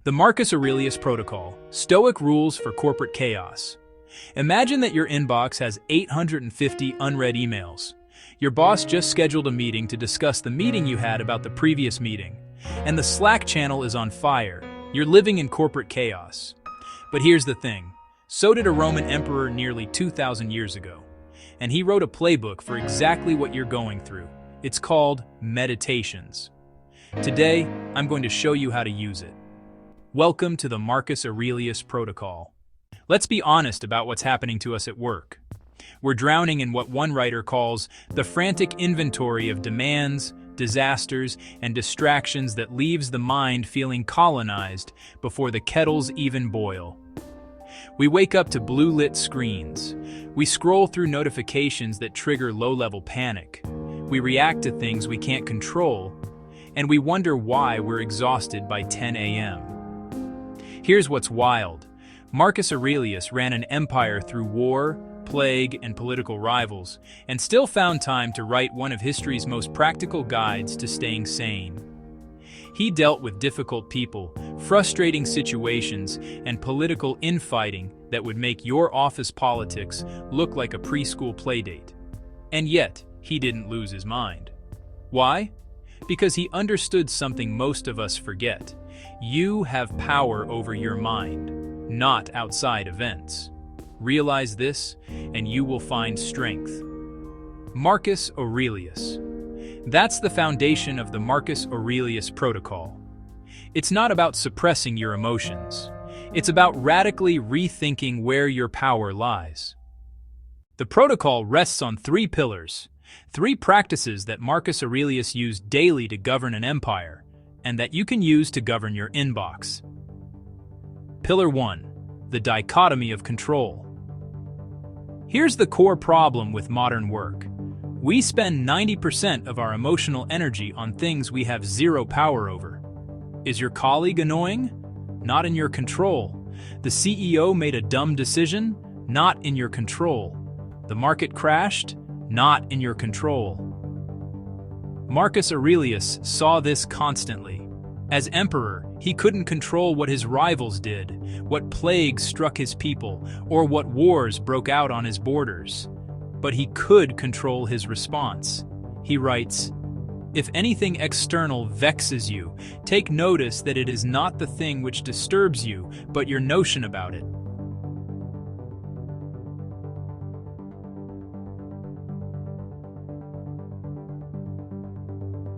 The Marcus Aurelius Protocol, Stoic Rules for Corporate Chaos. Imagine that your inbox has 850 unread emails. Your boss just scheduled a meeting to discuss the meeting you had about the previous meeting, and the Slack channel is on fire. You're living in corporate chaos. But here's the thing. So did a Roman emperor nearly 2,000 years ago. And he wrote a playbook for exactly what you're going through. It's called Meditations. Today, I'm going to show you how to use it. Welcome to the Marcus Aurelius Protocol. Let's be honest about what's happening to us at work. We're drowning in what one writer calls the frantic inventory of demands, disasters, and distractions that leaves the mind feeling colonized before the kettles even boil. We wake up to blue-lit screens. We scroll through notifications that trigger low-level panic. We react to things we can't control, and we wonder why we're exhausted by 10 a.m. Here's what's wild. Marcus Aurelius ran an empire through war, plague, and political rivals, and still found time to write one of history's most practical guides to staying sane. He dealt with difficult people, frustrating situations, and political infighting that would make your office politics look like a preschool playdate. And yet, he didn't lose his mind. Why? Because he understood something most of us forget. You have power over your mind, not outside events. Realize this, and you will find strength. Marcus Aurelius. That's the foundation of the Marcus Aurelius Protocol. It's not about suppressing your emotions. It's about radically rethinking where your power lies. The protocol rests on three pillars, three practices that Marcus Aurelius used daily to govern an empire, and that you can use to govern your inbox. Pillar 1. The dichotomy of control. Here's the core problem with modern work. We spend 90% of our emotional energy on things we have zero power over. Is your colleague annoying? Not in your control. The CEO made a dumb decision? Not in your control. The market crashed? Not in your control. Marcus Aurelius saw this constantly. As emperor, he couldn't control what his rivals did, what plagues struck his people, or what wars broke out on his borders. But he could control his response. He writes, "If anything external vexes you, take notice that it is not the thing which disturbs you, but your notion about it."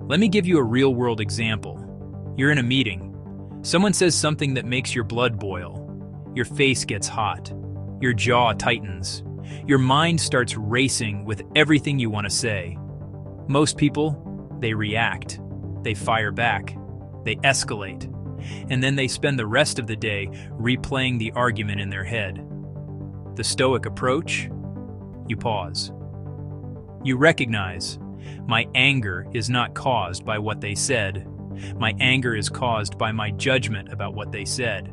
Let me give you a real-world example. You're in a meeting. Someone says something that makes your blood boil. Your face gets hot. Your jaw tightens. Your mind starts racing with everything you want to say. Most people, they react. They fire back. They escalate. And then they spend the rest of the day replaying the argument in their head. The Stoic approach? You pause. You recognize, my anger is not caused by what they said. My anger is caused by my judgment about what they said.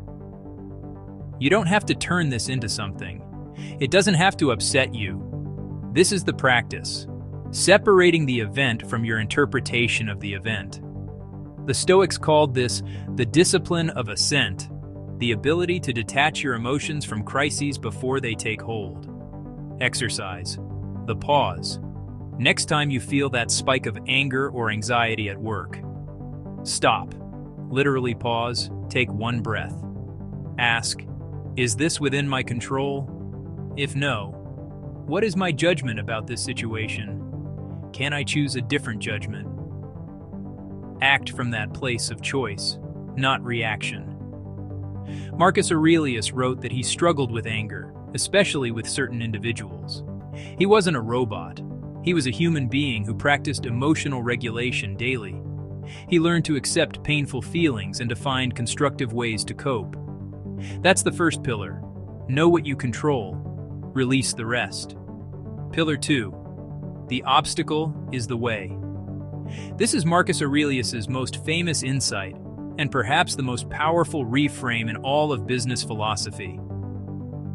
You don't have to turn this into something. It doesn't have to upset you. This is the practice, separating the event from your interpretation of the event. The Stoics called this the discipline of assent, the ability to detach your emotions from crises before they take hold. Exercise, the pause. Next time you feel that spike of anger or anxiety at work, stop. Literally pause, take one breath. Ask, is this within my control? If no, what is my judgment about this situation? Can I choose a different judgment? Act from that place of choice, not reaction. Marcus Aurelius wrote that he struggled with anger, especially with certain individuals. He wasn't a robot. He was a human being who practiced emotional regulation daily. He learned to accept painful feelings and to find constructive ways to cope. That's the first pillar. Know what you control. Release the rest. Pillar 2. The obstacle is the way. This is Marcus Aurelius's most famous insight, and perhaps the most powerful reframe in all of business philosophy.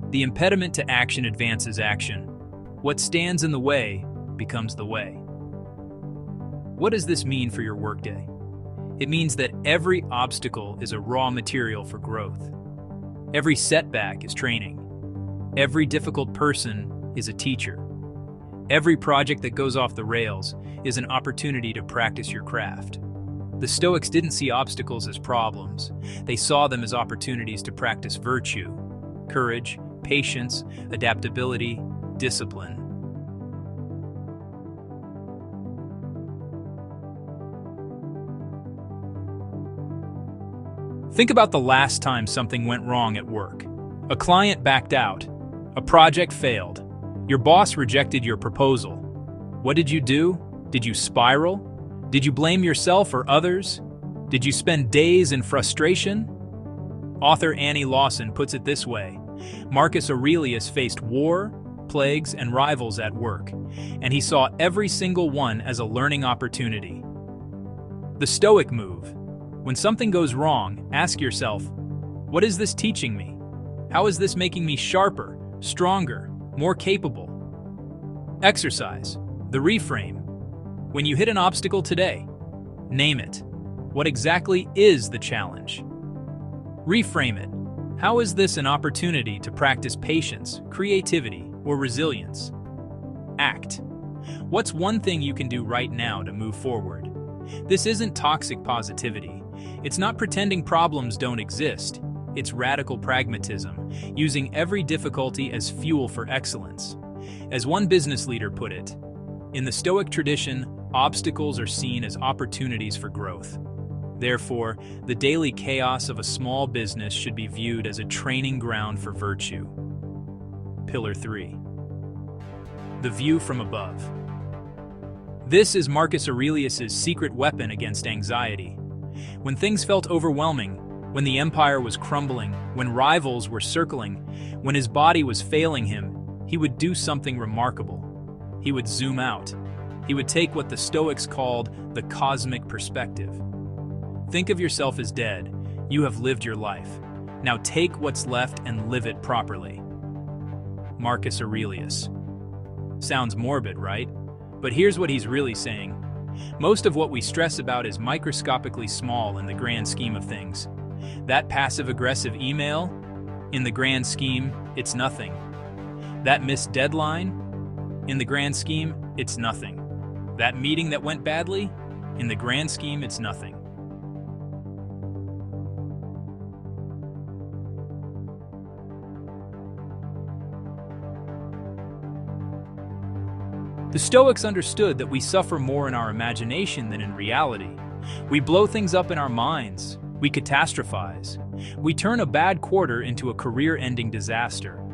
The impediment to action advances action. What stands in the way becomes the way. What does this mean for your workday? It means that every obstacle is a raw material for growth. Every setback is training. Every difficult person is a teacher. Every project that goes off the rails is an opportunity to practice your craft. The Stoics didn't see obstacles as problems. They saw them as opportunities to practice virtue, courage, patience, adaptability, discipline. Think about the last time something went wrong at work. A client backed out. A project failed. Your boss rejected your proposal. What did you do? Did you spiral? Did you blame yourself or others? Did you spend days in frustration? Author Annie Lawson puts it this way: Marcus Aurelius faced war, plagues, and rivals at work, and he saw every single one as a learning opportunity. The Stoic move. When something goes wrong, ask yourself, what is this teaching me? How is this making me sharper, stronger, more capable? Exercise. The reframe. When you hit an obstacle today, name it. What exactly is the challenge? Reframe it. How is this an opportunity to practice patience, creativity, or resilience? Act. What's one thing you can do right now to move forward? This isn't toxic positivity. It's not pretending problems don't exist. It's radical pragmatism, using every difficulty as fuel for excellence. As one business leader put it, in the Stoic tradition, obstacles are seen as opportunities for growth. Therefore, the daily chaos of a small business should be viewed as a training ground for virtue. Pillar 3. The view from above. This is Marcus Aurelius' secret weapon against anxiety. When things felt overwhelming, when the empire was crumbling, when rivals were circling, when his body was failing him, he would do something remarkable. He would zoom out. He would take what the Stoics called the cosmic perspective. Think of yourself as dead. You have lived your life. Now take what's left and live it properly. Marcus Aurelius. Sounds morbid, right? But here's what he's really saying. Most of what we stress about is microscopically small in the grand scheme of things. That passive-aggressive email, in the grand scheme, it's nothing. That missed deadline, in the grand scheme, it's nothing. That meeting that went badly, in the grand scheme, it's nothing. The Stoics understood that we suffer more in our imagination than in reality. We blow things up in our minds. We catastrophize. We turn a bad quarter into a career-ending disaster.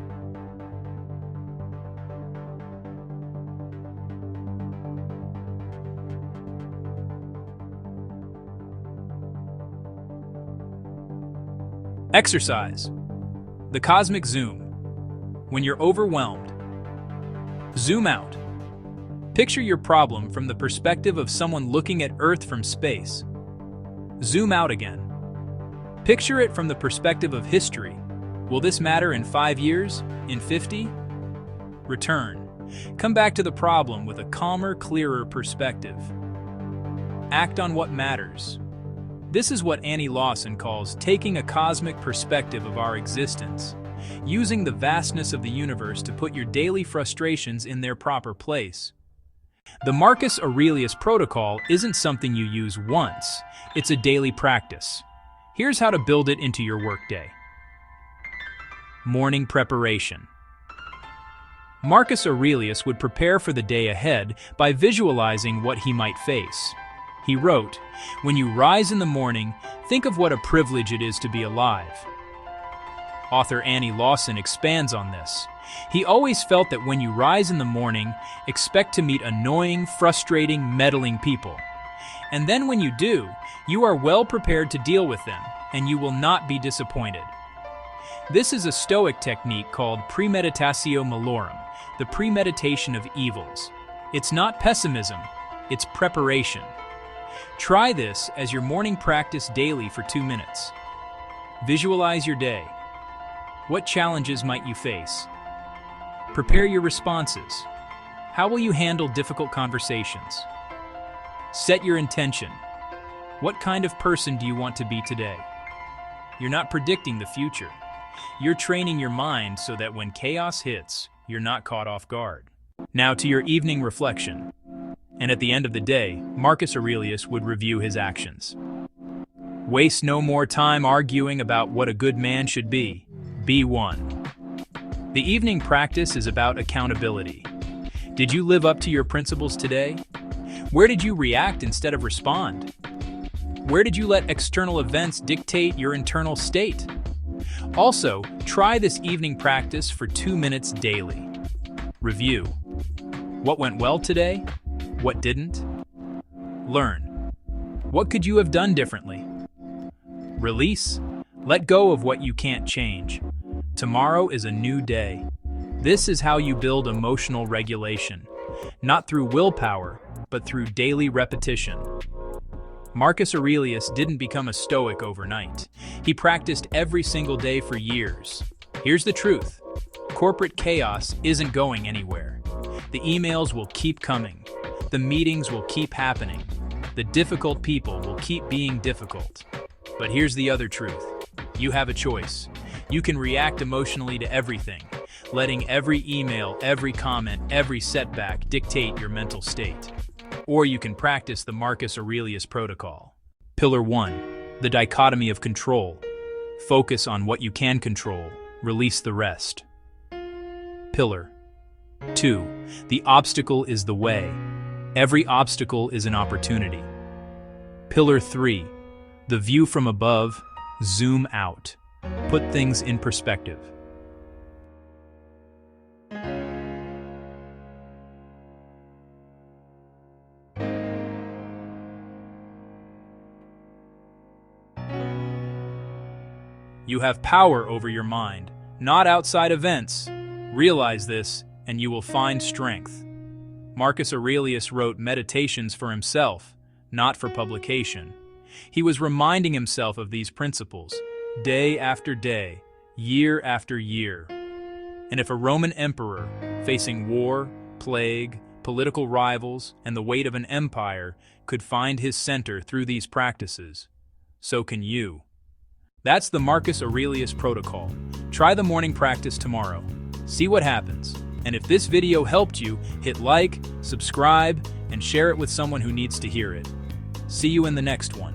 Exercise. The cosmic zoom. When you're overwhelmed, zoom out. Picture your problem from the perspective of someone looking at Earth from space. Zoom out again. Picture it from the perspective of history. Will this matter in 5 years? In 50? Return. Come back to the problem with a calmer, clearer perspective. Act on what matters. This is what Annie Lawson calls taking a cosmic perspective of our existence, using the vastness of the universe to put your daily frustrations in their proper place. The Marcus Aurelius protocol isn't something you use once, it's a daily practice. Here's how to build it into your workday. Morning preparation. Marcus Aurelius would prepare for the day ahead by visualizing what he might face. He wrote, "When you rise in the morning, think of what a privilege it is to be alive." Author Annie Lawson expands on this. He always felt that when you rise in the morning, expect to meet annoying, frustrating, meddling people. And then when you do, you are well prepared to deal with them, and you will not be disappointed. This is a Stoic technique called premeditatio malorum, the premeditation of evils. It's not pessimism, it's preparation. Try this as your morning practice daily for 2 minutes. Visualize your day. What challenges might you face? Prepare your responses. How will you handle difficult conversations? Set your intention. What kind of person do you want to be today? You're not predicting the future. You're training your mind so that when chaos hits, you're not caught off guard. Now to your evening reflection. And at the end of the day, Marcus Aurelius would review his actions. Waste no more time arguing about what a good man should be. Be one. The evening practice is about accountability. Did you live up to your principles today? Where did you react instead of respond? Where did you let external events dictate your internal state? Also, try this evening practice for 2 minutes daily. Review. What went well today? What didn't? Learn. What could you have done differently? Release. Let go of what you can't change. Tomorrow is a new day. This is how you build emotional regulation, not through willpower, but through daily repetition. Marcus Aurelius didn't become a Stoic overnight. He practiced every single day for years. Here's the truth. Corporate chaos isn't going anywhere. The emails will keep coming. The meetings will keep happening. The difficult people will keep being difficult. But here's the other truth. You have a choice. You can react emotionally to everything, letting every email, every comment, every setback dictate your mental state. Or you can practice the Marcus Aurelius protocol. Pillar 1. The dichotomy of control. Focus on what you can control. Release the rest. Pillar 2. The obstacle is the way. Every obstacle is an opportunity. Pillar 3. The view from above. Zoom out. Put things in perspective. You have power over your mind, not outside events. Realize this, and you will find strength. Marcus Aurelius wrote meditations for himself, not for publication. He was reminding himself of these principles, day after day, year after year. And if a Roman emperor, facing war, plague, political rivals, and the weight of an empire, could find his center through these practices, so can you. That's the Marcus Aurelius protocol. Try the morning practice tomorrow. See what happens. And if this video helped you, hit like, subscribe, and share it with someone who needs to hear it. See you in the next one.